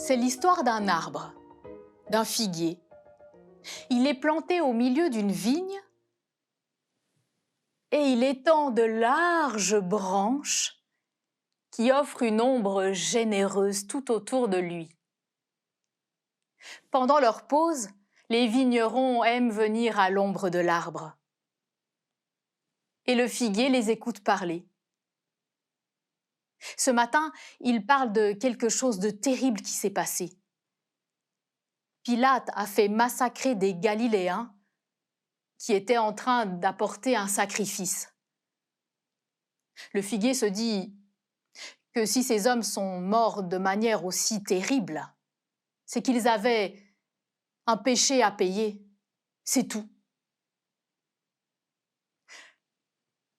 C'est l'histoire d'un arbre, d'un figuier. Il est planté au milieu d'une vigne et il étend de larges branches qui offrent une ombre généreuse tout autour de lui. Pendant leur pause, les vignerons aiment venir à l'ombre de l'arbre. Et le figuier les écoute parler. Ce matin, il parle de quelque chose de terrible qui s'est passé. Pilate a fait massacrer des Galiléens qui étaient en train d'apporter un sacrifice. Le figuier se dit que si ces hommes sont morts de manière aussi terrible, c'est qu'ils avaient un péché à payer, c'est tout.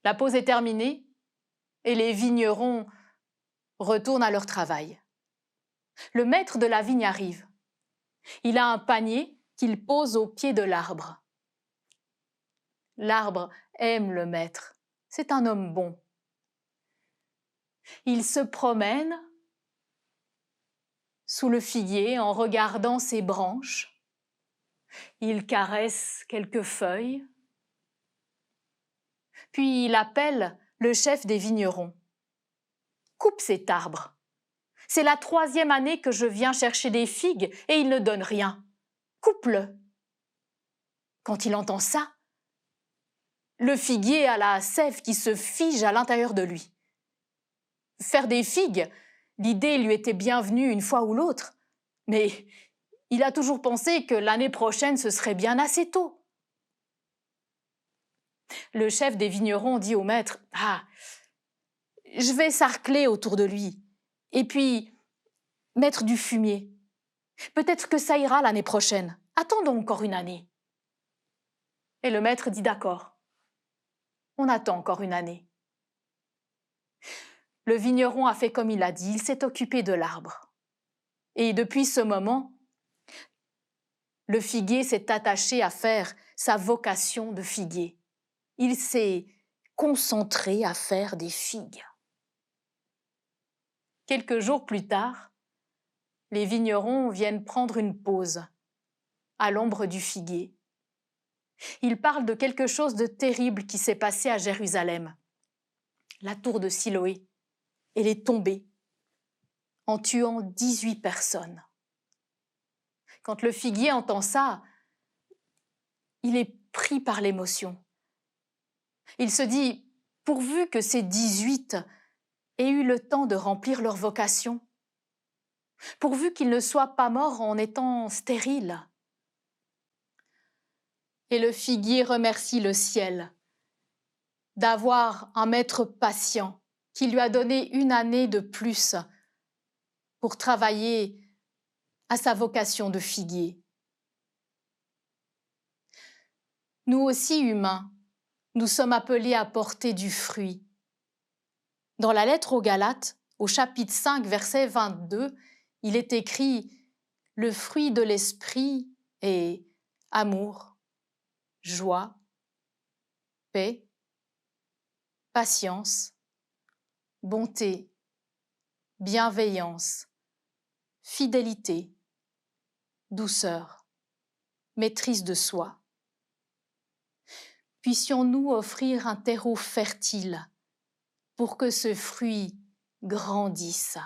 La pause est terminée et les vignerons retournent à leur travail. Le maître de la vigne arrive. Il a un panier qu'il pose au pied de l'arbre. L'arbre aime le maître. C'est un homme bon. Il se promène sous le figuier en regardant ses branches. Il caresse quelques feuilles. Puis il appelle le chef des vignerons. « Coupe cet arbre. C'est la 3e année que je viens chercher des figues et il ne donne rien. Coupe-le. » Quand il entend ça, le figuier a la sève qui se fige à l'intérieur de lui. Faire des figues, l'idée lui était bien venue une fois ou l'autre, mais il a toujours pensé que l'année prochaine ce serait bien assez tôt. Le chef des vignerons dit au maître « Ah, je vais sarcler autour de lui, et puis mettre du fumier. Peut-être que ça ira l'année prochaine. Attendons encore une année. » Et le maître dit « D'accord, on attend encore une année. » Le vigneron a fait comme il a dit, il s'est occupé de l'arbre. Et depuis ce moment, le figuier s'est attaché à faire sa vocation de figuier. Il s'est concentré à faire des figues. Quelques jours plus tard, les vignerons viennent prendre une pause à l'ombre du figuier. Ils parlent de quelque chose de terrible qui s'est passé à Jérusalem. La tour de Siloé, elle est tombée en tuant 18 personnes. Quand le figuier entend ça, il est pris par l'émotion. Il se dit, pourvu que ces 18 aient eu le temps de remplir leur vocation, pourvu qu'ils ne soient pas morts en étant stériles. Et le figuier remercie le ciel d'avoir un maître patient qui lui a donné une année de plus pour travailler à sa vocation de figuier. Nous aussi, humains, nous sommes appelés à porter du fruit. Dans la lettre aux Galates, au chapitre 5, verset 22, il est écrit « Le fruit de l'esprit est amour, joie, paix, patience, bonté, bienveillance, fidélité, douceur, maîtrise de soi. » Puissions-nous offrir un terreau fertile pour que ce fruit grandisse.